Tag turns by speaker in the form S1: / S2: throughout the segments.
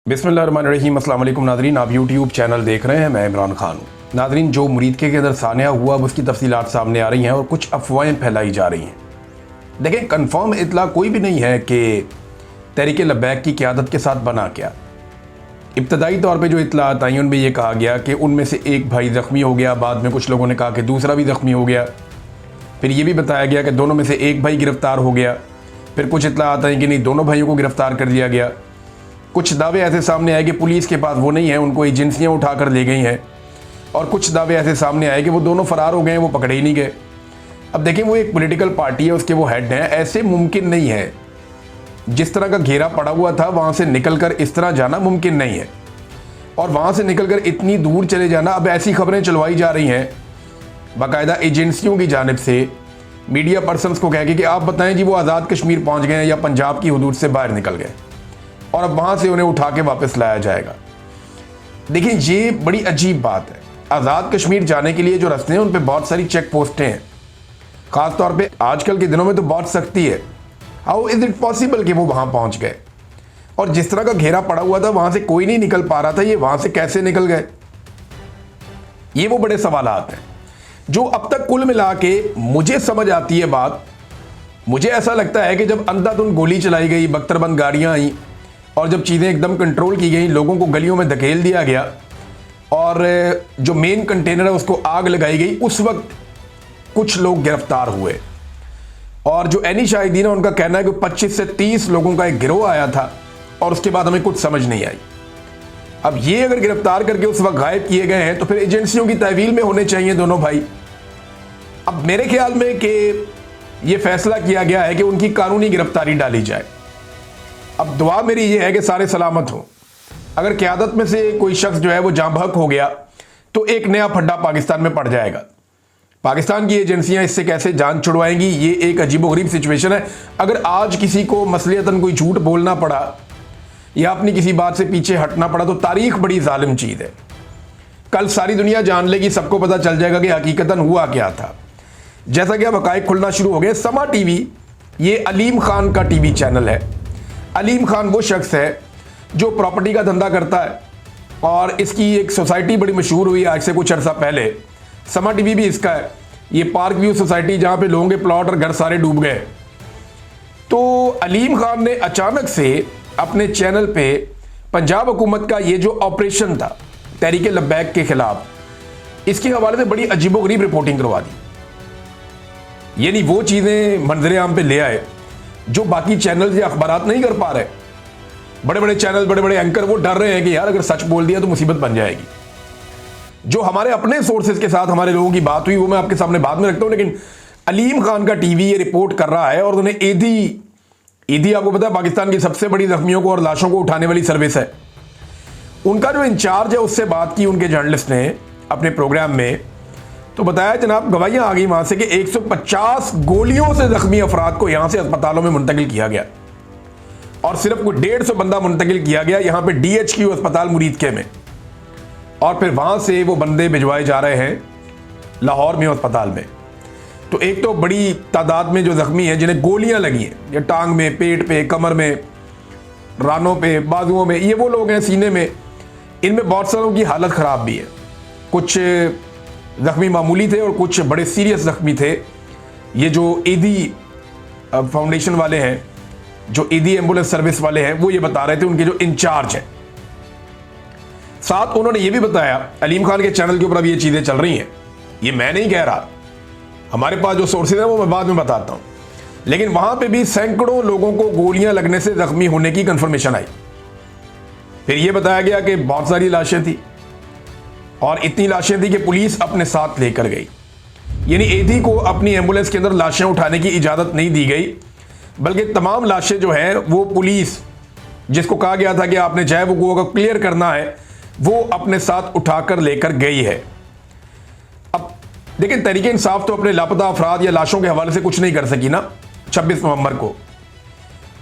S1: बिस्मिल्लाहिर्रहमानिर्रहीम। अस्सलाम वालेकुम नाज़रीन, आप यूट्यूब चैनल देख रहे हैं, मैं इमरान खान हूँ। नाज़रीन, जो मुरीदके के अंदर सानिया हुआ उसकी तफसीलात सामने आ रही हैं और कुछ अफवाहें फैलाई जा रही हैं। देखें, कन्फर्म इतला कोई भी नहीं है कि तहरीक लब्बैक की क़यादत के साथ बना क्या। इब्तदाई तौर पर जो इतलात आई उनमें यह कहा गया कि उनमें से एक भाई ज़ख्मी हो गया, बाद में कुछ लोगों ने कहा कि दूसरा भी ज़ख्मी हो गया, फिर ये भी बताया गया कि दोनों में से एक भाई गिरफ़्तार हो गया, फिर कुछ इतलात आई कि नहीं, दोनों भाइयों को गिरफ़्तार कर दिया गया। कुछ दावे ऐसे सामने आए कि पुलिस के पास वो नहीं है, उनको एजेंसियां उठाकर ले गई हैं, और कुछ दावे ऐसे सामने आए कि वो दोनों फ़रार हो गए हैं, वो पकड़े ही नहीं गए। अब देखें, वो एक पॉलिटिकल पार्टी है, उसके वो हेड हैं, ऐसे मुमकिन नहीं है। जिस तरह का घेरा पड़ा हुआ था वहाँ से निकलकर इस तरह जाना मुमकिन नहीं है, और वहाँ से निकलकर इतनी दूर चले जाना। अब ऐसी खबरें चलवाई जा रही हैं बाकायदा एजेंसियों की जानिब से, मीडिया पर्सनस को कह के कि आप बताएं जी वो आज़ाद कश्मीर पहुँच गए हैं या पंजाब की हदूद से बाहर निकल गए, और अब वहाँ से उन्हें उठा के वापस लाया जाएगा। देखिए, ये बड़ी अजीब बात है। आज़ाद कश्मीर जाने के लिए जो रास्ते हैं उन पर बहुत सारी चेक पोस्टें हैं, ख़ास तौर पे आजकल के दिनों में तो बहुत सख्ती है। हाउ इज़ इट पॉसिबल कि वो वहाँ पहुँच गए, और जिस तरह का घेरा पड़ा हुआ था वहाँ से कोई नहीं निकल पा रहा था, ये वहाँ से कैसे निकल गए? ये वो बड़े सवालात हैं जो अब तक कुल मिला के मुझे समझ आती है बात। मुझे ऐसा लगता है कि जब अंधाधुंध गोली चलाई गई, बख्तरबंद गाड़ियाँ आई, और जब चीज़ें एकदम कंट्रोल की गई, लोगों को गलियों में धकेल दिया गया, और जो मेन कंटेनर है उसको आग लगाई गई, उस वक्त कुछ लोग गिरफ्तार हुए। और जो एनी शाहिदीन है उनका कहना है कि 25 से 30 लोगों का एक गिरोह आया था, और उसके बाद हमें कुछ समझ नहीं आई। अब ये अगर गिरफ्तार करके उस वक्त गायब किए गए हैं तो फिर एजेंसियों की तहवील में होने चाहिए दोनों भाई। अब मेरे ख्याल में कि ये फैसला किया गया है कि उनकी कानूनी गिरफ्तारी डाली जाए। अब दुआ मेरी ये है कि सारे सलामत हों। अगर क़यादत में से कोई शख्स जो है वो जाँ बहक हो गया तो एक नया फड्डा पाकिस्तान में पड़ जाएगा। पाकिस्तान की एजेंसियां इससे कैसे जान छुड़वाएंगी, ये एक अजीबोगरीब सिचुएशन है। अगर आज किसी को मसलियतन कोई झूठ बोलना पड़ा या अपनी किसी बात से पीछे हटना पड़ा तो तारीख बड़ी जालिम चीज़ है। कल सारी दुनिया जान लेगी, सबको पता चल जाएगा कि हकीकतन हुआ क्या था। जैसा कि अब हकायक खुलना शुरू हो गए। समा टीवी, ये अलीम खान का टीवी चैनल है। अलीम खान वो शख्स है जो प्रॉपर्टी का धंधा करता है, और इसकी एक सोसाइटी बड़ी मशहूर हुई आज से कुछ अर्सा पहले। समा टीवी भी इसका है। ये पार्क व्यू सोसाइटी, जहाँ पे लोगों के प्लॉट और घर सारे डूब गए। तो अलीम खान ने अचानक से अपने चैनल पे पंजाब हुकूमत का ये जो ऑपरेशन था तहरीक लब्बैक के खिलाफ, इसके हवाले से बड़ी अजीबोगरीब रिपोर्टिंग करवा दी। यानी वो चीज़ें मंजरे आम पे ले आए जो बाकी चैनल या अखबारात नहीं कर पा रहे। बड़े बड़े चैनल, बड़े बड़े एंकर वो डर रहे हैं कि यार अगर सच बोल दिया तो मुसीबत बन जाएगी। जो हमारे अपने सोर्सेज के साथ हमारे लोगों की बात हुई वो मैं आपके सामने बाद में रखता हूं, लेकिन अलीम खान का टीवी ये रिपोर्ट कर रहा है, और उन्होंने ईदी आपको पता है पाकिस्तान की सबसे बड़ी जख्मियों को और लाशों को उठाने वाली सर्विस है। उनका जो इंचार्ज है उससे बात की उनके जर्नलिस्ट ने अपने प्रोग्राम में, तो बताया जनाब गवाहियां आ गई वहां से कि 150 गोलियों से जख्मी अफराद को यहां से अस्पतालों में मुंतकिल किया गया, और सिर्फ कोई 150 बंदा मुंतकिल किया गया यहां पे DHQ अस्पताल मुरीदके में, और फिर वहां से वो बंदे भिजवाए जा रहे हैं लाहौर में अस्पताल में। तो एक तो बड़ी तादाद में जो जख्मी हैं जिन्हें गोलियां लगी हैं, ये टांग में, पेट पे, कमर में, रानों पे, बाजुओं में, ये वो लोग हैं, सीने में। इनमें बहुत सारों की हालत ख़राब भी है। कुछ जख्मी मामूली थे और कुछ बड़े सीरियस जख्मी थे। ये जो ईदी फाउंडेशन वाले हैं, जो ईदी एम्बुलेंस सर्विस वाले हैं, वो ये बता रहे थे, उनके जो इंचार्ज हैं। साथ उन्होंने ये भी बताया, अलीम खान के चैनल के ऊपर अब ये चीज़ें चल रही हैं, ये मैं नहीं कह रहा, हमारे पास जो सोर्सेज हैं वो मैं बाद में बताता हूँ, लेकिन वहाँ पे भी सैकड़ों लोगों को गोलियां लगने से जख्मी होने की कंफर्मेशन आई। फिर ये बताया गया कि बहुत सारी लाशें थी, और इतनी लाशें थी कि पुलिस अपने साथ लेकर गई। यानी ईदी को अपनी एम्बुलेंस के अंदर लाशें उठाने की इजाज़त नहीं दी गई, बल्कि तमाम लाशें जो हैं वो पुलिस, जिसको कहा गया था कि आपने चाहे वो को क्लियर करना है, वो अपने साथ उठाकर लेकर गई है। अब देखिए, तहरीक इंसाफ तो अपने लापता अफराद या लाशों के हवाले से कुछ नहीं कर सकी ना 26 नवंबर को,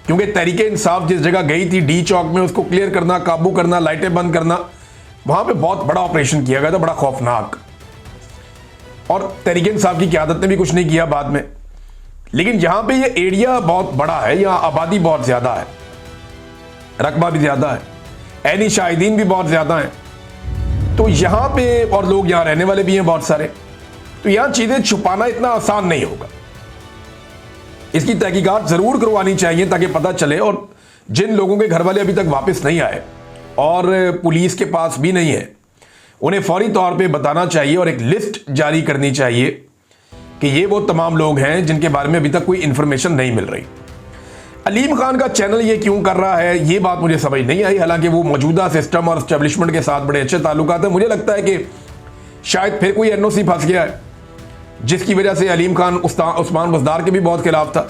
S1: क्योंकि तहरीक इंसाफ जिस जगह गई थी डी चौक में, उसको क्लियर करना, काबू करना, लाइटें बंद करना, वहां पे बहुत बड़ा ऑपरेशन किया गया था, बड़ा खौफनाक। और तहरीक इंसाफ की क़यादत ने भी कुछ नहीं किया बाद में। लेकिन यहां पे ये एरिया बहुत बड़ा है, यहाँ आबादी बहुत ज़्यादा है, रकबा भी ज़्यादा है। ऐनी शाहिदीन भी बहुत ज़्यादा हैं, तो यहाँ पे और लोग यहाँ रहने वाले भी हैं बहुत सारे, तो यहाँ चीज़ें छुपाना इतना आसान नहीं होगा। इसकी तहकीकात ज़रूर करवानी चाहिए ताकि पता चले, और जिन लोगों के घर वाले अभी तक वापस नहीं आए और पुलिस के पास भी नहीं है, उन्हें फौरी तौर पे बताना चाहिए और एक लिस्ट जारी करनी चाहिए कि ये वो तमाम लोग हैं जिनके बारे में अभी तक कोई इंफॉर्मेशन नहीं मिल रही। अलीम खान का चैनल ये क्यों कर रहा है, ये बात मुझे समझ नहीं आई। हालांकि वो मौजूदा सिस्टम और एस्टेब्लिशमेंट के साथ बड़े अच्छे ताल्लुकात हैं। मुझे लगता है कि शायद फिर कोई एनओसी फंस गया है, जिसकी वजह से अलीम खान उस्मान बुज़दार के भी बहुत खिलाफ था।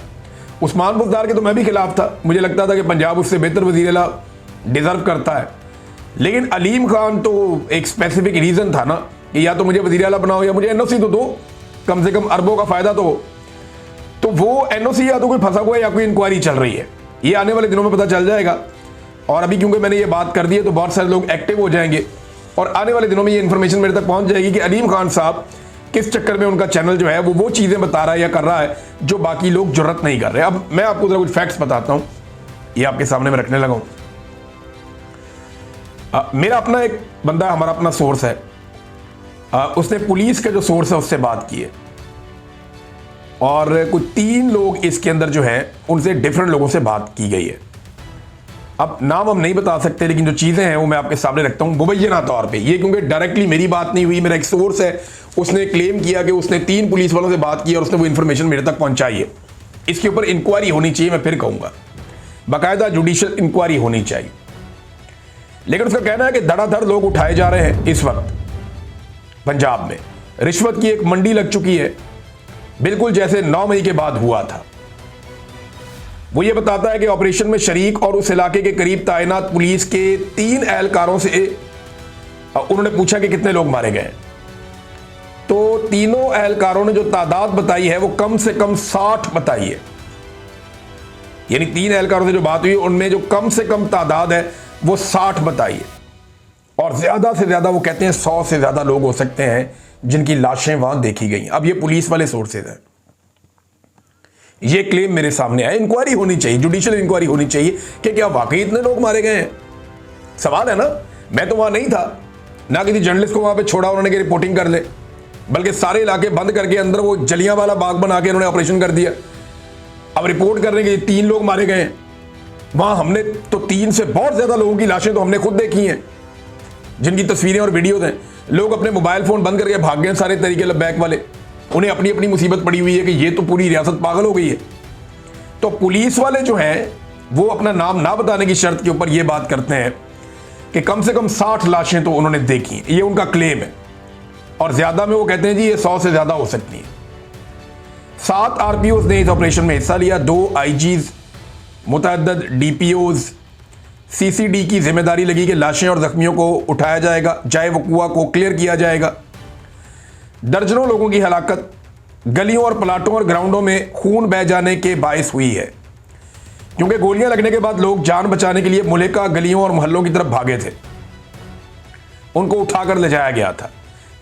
S1: उस्मान बुज़दार के तो मैं भी खिलाफ था, मुझे लगता था कि पंजाब उससे बेहतर वज़ीर आला डिज़र्व करता है। लेकिन अलीम खान तो एक स्पेसिफिक रीज़न था ना कि या तो मुझे वज़ीर आला बनाओ या मुझे एनओसी तो दो, कम से कम अरबों का फ़ायदा तो हो। तो वो एनओसी या तो कोई फंसा हुआ है या कोई इंक्वायरी चल रही है, ये आने वाले दिनों में पता चल जाएगा। और अभी क्योंकि मैंने ये बात कर दी है तो बहुत सारे लोग एक्टिव हो जाएंगे और आने वाले दिनों में ये इन्फॉर्मेशन मेरे तक पहुंच जाएगी कि अलीम खान साहब किस चक्कर में उनका चैनल जो है वो चीज़ें बता रहा है या कर रहा है जो बाकी लोग जुर्रत नहीं कर रहे। अब मैं आपको जरा कुछ फैक्ट्स बताता हूँ, ये आपके सामने में रखने लगा हूँ। मेरा अपना एक बंदा, हमारा अपना सोर्स है, उसने पुलिस का जो सोर्स है उससे बात की है और कुछ 3 लोग इसके अंदर जो है उनसे डिफरेंट लोगों से बात की गई है। अब नाम हम नहीं बता सकते, लेकिन जो चीज़ें हैं वो मैं आपके सामने रखता हूँ मुबैना तौर पे। ये क्योंकि डायरेक्टली मेरी बात नहीं हुई, मेरा एक सोर्स है, उसने क्लेम किया कि उसने 3 पुलिस वालों से बात की और उसने वो इन्फॉर्मेशन मेरे तक पहुंचाई है। इसके ऊपर इंक्वायरी होनी चाहिए, मैं फिर कहूँगा बाकायदा जुडिशियल इंक्वायरी होनी चाहिए। लेकिन उसका कहना है कि धड़ाधड़ लोग उठाए जा रहे हैं इस वक्त पंजाब में, रिश्वत की एक मंडी लग चुकी है, बिल्कुल जैसे 9 मई के बाद हुआ था। वो ये बताता है कि ऑपरेशन में शरीक और उस इलाके के करीब तैनात पुलिस के 3 एहलकारों से उन्होंने पूछा कि कितने लोग मारे गए, तो तीनों एहलकारों ने जो तादाद बताई है वो कम से कम 60 बताई है। यानी 3 एहलकारों से जो बात हुई उनमें जो कम से कम तादाद है वो 60 बताई है, और ज्यादा से ज्यादा वो कहते हैं 100 से ज्यादा लोग हो सकते हैं जिनकी लाशें वहां देखी गई। अब ये पुलिस वाले सोर्सेज हैं, ये क्लेम मेरे सामने आया। इंक्वायरी होनी चाहिए, जुडिशियल इंक्वायरी होनी चाहिए कि क्या वाकई इतने लोग मारे गए हैं। सवाल है ना, मैं तो वहां नहीं था, ना किसी जर्नलिस्ट को वहां पे छोड़ा उन्होंने कि रिपोर्टिंग कर ले, बल्कि सारे इलाके बंद करके अंदर वो जलियांवाला बाग बना के उन्होंने ऑपरेशन कर दिया। अब रिपोर्ट कर रहे हैं कि 3 लोग मारे गए हैं। वहां हमने तो 3 से बहुत ज्यादा लोगों की लाशें तो हमने खुद देखी हैं, जिनकी तस्वीरें और वीडियोज हैं। लोग अपने मोबाइल फोन बंद करके भाग गए सारे तरीके लबैक वाले, उन्हें अपनी अपनी मुसीबत पड़ी हुई है कि ये तो पूरी रियासत पागल हो गई है। तो पुलिस वाले जो हैं वो अपना नाम ना बताने की शर्त के ऊपर ये बात करते हैं कि कम से कम 60 लाशें तो उन्होंने देखी, ये उनका क्लेम है। और ज्यादा में वो कहते हैं जी ये 100 से ज्यादा हो सकती है। 7 आरपीओ ने इस ऑपरेशन में हिस्सा लिया, 2 आईजीज, मुतअद्दिद डीपीओज, सीसीडी की जिम्मेदारी लगी कि लाशें और जख्मियों को उठाया जाएगा, जाए वकुआ को क्लियर किया जाएगा। दर्जनों लोगों की हलाकत गलियों और प्लाटों और ग्राउंडों में खून बह जाने के बायस हुई है, क्योंकि गोलियां लगने के बाद लोग जान बचाने के लिए मुल्का गलियों और मोहल्लों की तरफ भागे थे। उनको उठाकर ले जाया गया था।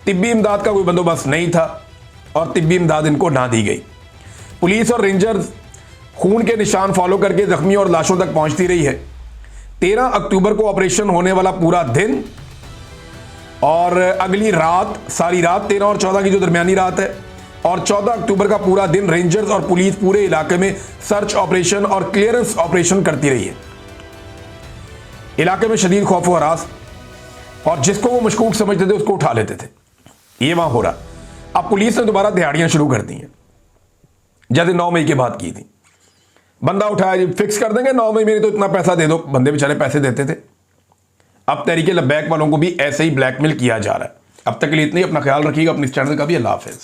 S1: तिब्बी इमदाद का कोई बंदोबस्त नहीं था और तिब्बी इमदाद इनको ना दी गई। पुलिस और रेंजर्स खून के निशान फॉलो करके जख्मियों और लाशों तक पहुंचती रही है। 13 अक्टूबर को ऑपरेशन होने वाला पूरा दिन और अगली रात, सारी रात 13 और 14 की जो दरमियानी रात है, और 14 अक्टूबर का पूरा दिन रेंजर्स और पुलिस पूरे इलाके में सर्च ऑपरेशन और क्लियरेंस ऑपरेशन करती रही है। इलाके में शदीद खौफ व हरास, और जिसको वो मशकूक समझते थे उसको उठा लेते थे। ये वहां हो रहा। अब पुलिस ने दोबारा दिहाड़ियां शुरू कर दी हैं, जैसे 9 मई की बात की थी। बंदा उठाया जी, फिक्स कर देंगे 9 मई में, तो इतना पैसा दे दो। बंदे बेचारे पैसे देते थे। अब तहरीके लब्बैक वालों को भी ऐसे ही ब्लैकमेल किया जा रहा है। अब तक के लिए इतनी, अपना ख्याल रखिएगा, अपने इस चैनल का भी। अल्लाह हाफिज़।